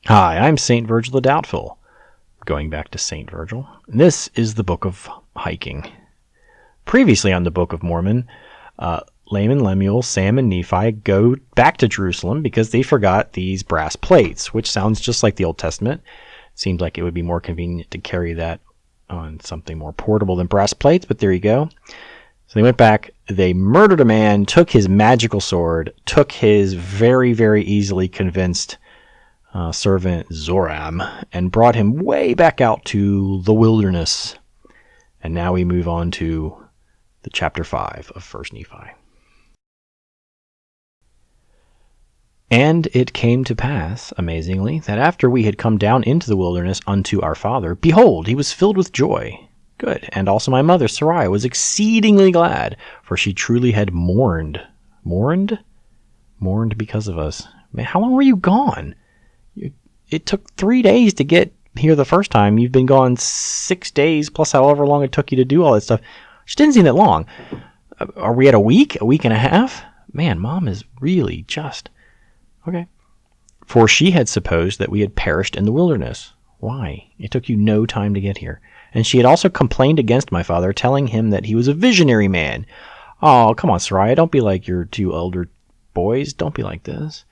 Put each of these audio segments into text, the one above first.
Hi, I'm St. Virgil the Doubtful. Going back to St. Virgil. This is the Book of Hiking. Previously on the Book of Mormon, Laman, Lemuel, Sam, and Nephi go back to Jerusalem because they forgot these brass plates, which sounds just like the Old Testament. It seems like it would be more convenient to carry that on something more portable than brass plates, but there you go. So they went back, they murdered a man, took his magical sword, took his very, very easily convinced servant Zoram, and brought him way back out to the wilderness. And now we move on to the chapter 5 of 1 Nephi. And it came to pass, amazingly, that after we had come down into the wilderness unto our father, behold, he was filled with joy. Good. And also my mother, Sarai, was exceedingly glad, for she truly had mourned. Mourned? Mourned because of us. Man, how long were you gone? It took 3 days to get here the first time. You've been gone 6 days, plus however long it took you to do all that stuff. Which didn't seem that long. Are we at a week and a half? Man, Mom is really just... Okay. For she had supposed that we had perished in the wilderness. Why? It took you no time to get here. And she had also complained against my father, telling him that he was a visionary man. Oh, come on, Sarai, don't be like your 2 elder boys. Don't be like this.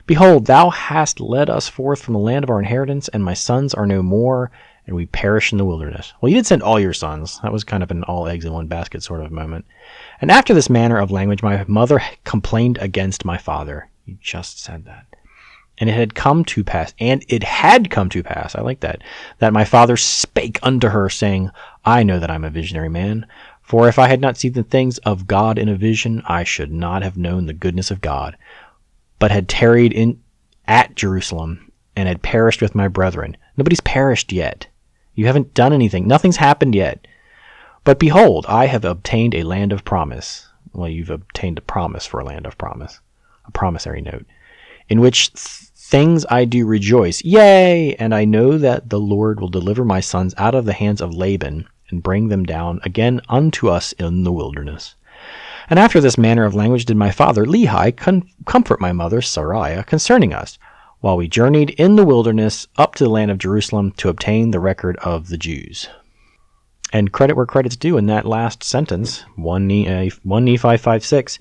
Behold, thou hast led us forth from the land of our inheritance, and my sons are no more, and we perish in the wilderness. Well, you did send all your sons. That was kind of an all eggs in one basket sort of moment. And after this manner of language, my mother complained against my father. You just said that. And it had come to pass, I like that my father spake unto her, saying, I know that I'm a visionary man. For if I had not seen the things of God in a vision, I should not have known the goodness of God, but had tarried at Jerusalem, and had perished with my brethren. Nobody's perished yet. You haven't done anything. Nothing's happened yet. But behold, I have obtained a land of promise. Well, you've obtained a promise for a land of promise. A promissory note. In which things I do rejoice. Yea, and I know that the Lord will deliver my sons out of the hands of Laban, and bring them down again unto us in the wilderness. And after this manner of language did my father Lehi comfort my mother Sarai concerning us, while we journeyed in the wilderness up to the land of Jerusalem to obtain the record of the Jews. And credit where credit's due in that last sentence, 1 Nephi 5:6,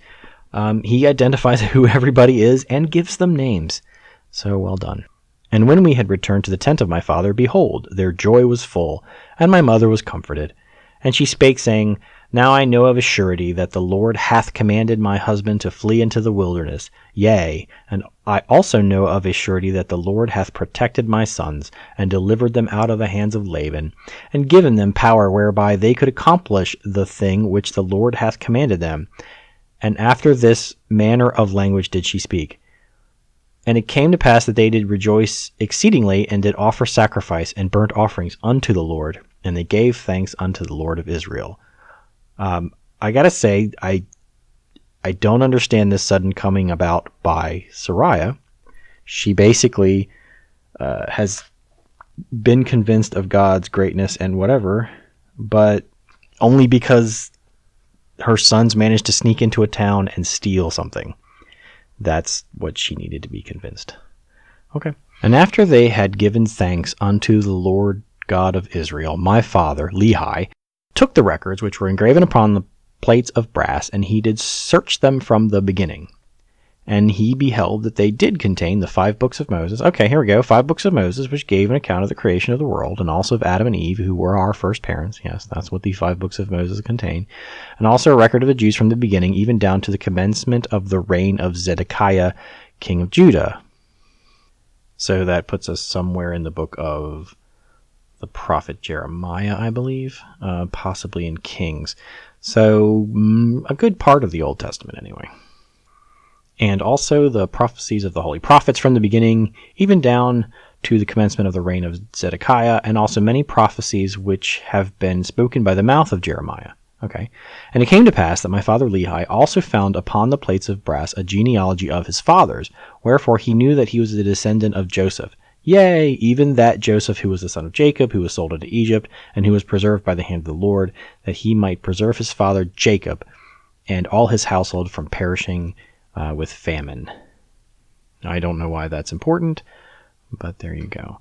he identifies who everybody is and gives them names. So well done. And when we had returned to the tent of my father, behold, their joy was full, and my mother was comforted. And she spake, saying, Now I know of a surety that the Lord hath commanded my husband to flee into the wilderness. Yea, and I also know of a surety that the Lord hath protected my sons, and delivered them out of the hands of Laban, and given them power whereby they could accomplish the thing which the Lord hath commanded them. And after this manner of language did she speak. And it came to pass that they did rejoice exceedingly, and did offer sacrifice and burnt offerings unto the Lord, and they gave thanks unto the Lord of Israel. I gotta say, I don't understand this sudden coming about by Sarai. She basically has been convinced of God's greatness and whatever, but only because her sons managed to sneak into a town and steal something. That's what she needed to be convinced. Okay. And after they had given thanks unto the Lord God of Israel, my father, Lehi, took the records which were engraven upon the plates of brass, and he did search them from the beginning. And he beheld that they did contain the 5 books of Moses. Okay, here we go. 5 books of Moses, which gave an account of the creation of the world, and also of Adam and Eve, who were our first parents. Yes, that's what the 5 books of Moses contain. And also a record of the Jews from the beginning, even down to the commencement of the reign of Zedekiah, king of Judah. So that puts us somewhere in the book of the prophet Jeremiah, I believe, possibly in Kings. So a good part of the Old Testament anyway. And also the prophecies of the holy prophets from the beginning, even down to the commencement of the reign of Zedekiah, and also many prophecies which have been spoken by the mouth of Jeremiah. Okay. And it came to pass that my father Lehi also found upon the plates of brass a genealogy of his fathers, wherefore he knew that he was the descendant of Joseph. Yea, even that Joseph who was the son of Jacob, who was sold into Egypt, and who was preserved by the hand of the Lord, that he might preserve his father Jacob and all his household from perishing with famine. I don't know why that's important, But there you go.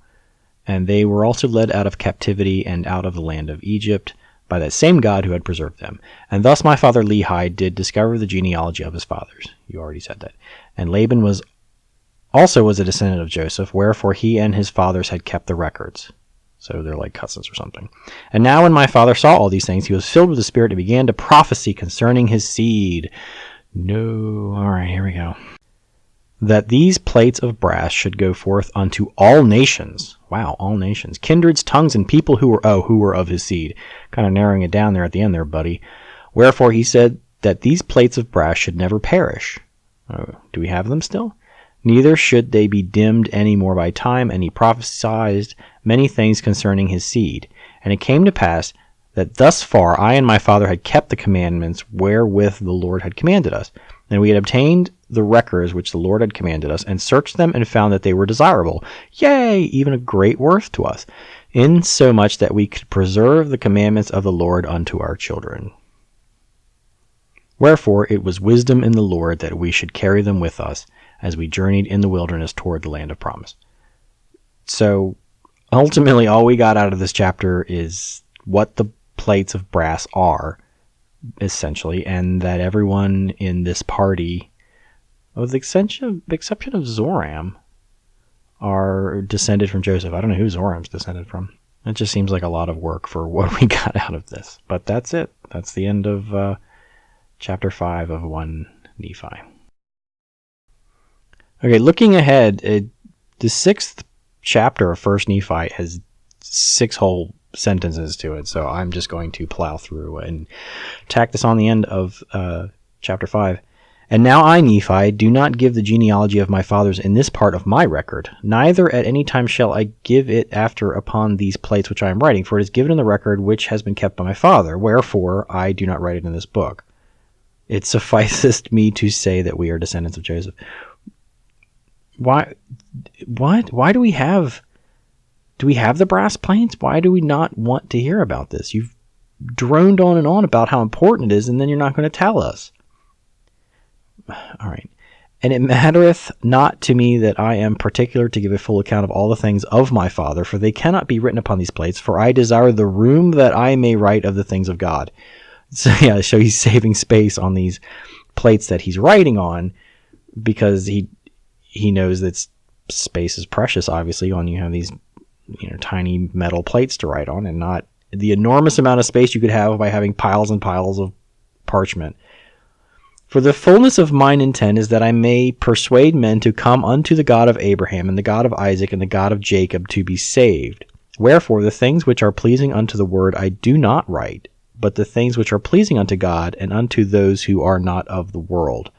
And they were also led out of captivity and out of the land of Egypt by that same God who had preserved them. And thus my father Lehi did discover the genealogy of his fathers. You already said that. And Laban was a descendant of Joseph, wherefore he and his fathers had kept the records. So they're like cousins or something. And now when my father saw all these things, he was filled with the Spirit and began to prophesy concerning his seed. No. All right, here we go. That these plates of brass should go forth unto all nations. Wow, all nations. Kindreds, tongues, and people who were of his seed. Kind of narrowing it down there at the end there, buddy. Wherefore he said that these plates of brass should never perish. Do we have them still? Neither should they be dimmed any more by time, and he prophesied many things concerning his seed. And it came to pass that thus far I and my father had kept the commandments wherewith the Lord had commanded us. And we had obtained the records which the Lord had commanded us, and searched them, and found that they were desirable, yea, even of great worth to us, insomuch that we could preserve the commandments of the Lord unto our children. Wherefore it was wisdom in the Lord that we should carry them with us, as we journeyed in the wilderness toward the land of promise. So, ultimately, all we got out of this chapter is what the plates of brass are, essentially, and that everyone in this party, with the exception of Zoram, are descended from Joseph. I don't know who Zoram's descended from. It just seems like a lot of work for what we got out of this. But that's it. That's the end of chapter 5 of 1 Nephi. Okay, looking ahead, the 6th chapter of 1 Nephi has 6 whole sentences to it, so I'm just going to plow through and tack this on the end of chapter 5. And now I, Nephi, do not give the genealogy of my fathers in this part of my record, neither at any time shall I give it after upon these plates which I am writing, for it is given in the record which has been kept by my father, wherefore I do not write it in this book. It sufficeth me to say that we are descendants of Joseph. Why do we have the brass plates? Why do we not want to hear about this? You've droned on and on about how important it is, and then you're not going to tell us. All right. And it mattereth not to me that I am particular to give a full account of all the things of my father, for they cannot be written upon these plates, for I desire the room that I may write of the things of God. So he's saving space on these plates that he's writing on, because he knows that space is precious, obviously, when you have these tiny metal plates to write on, and not the enormous amount of space you could have by having piles and piles of parchment. For the fullness of mine intent is that I may persuade men to come unto the God of Abraham, and the God of Isaac, and the God of Jacob, to be saved. Wherefore the things which are pleasing unto the word I do not write, but the things which are pleasing unto God, and unto those who are not of the world.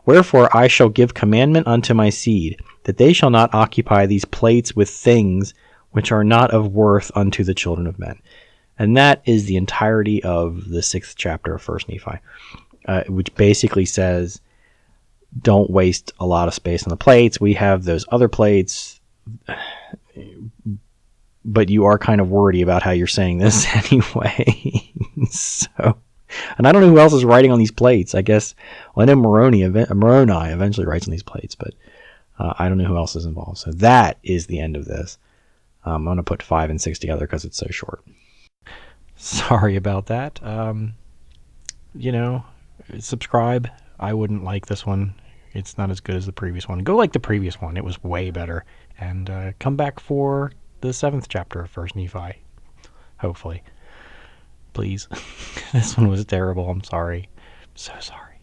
Wherefore I shall give commandment unto my seed, that they shall not occupy these plates with things which are not of worth unto the children of men. And that is the entirety of the 6th chapter of 1 Nephi, which basically says, don't waste a lot of space on the plates. We have those other plates, but you are kind of wordy about how you're saying this anyway. And I don't know who else is writing on these plates. I guess, I know Moroni eventually writes on these plates, but I don't know who else is involved. So that is the end of this. I'm going to put 5 and 6 together because it's so short. Sorry about that. Subscribe. I wouldn't like this one. It's not as good as the previous one. Go like the previous one. It was way better. And come back for the 7th chapter of 1 Nephi. Hopefully. Please. This one was terrible. I'm sorry. So sorry.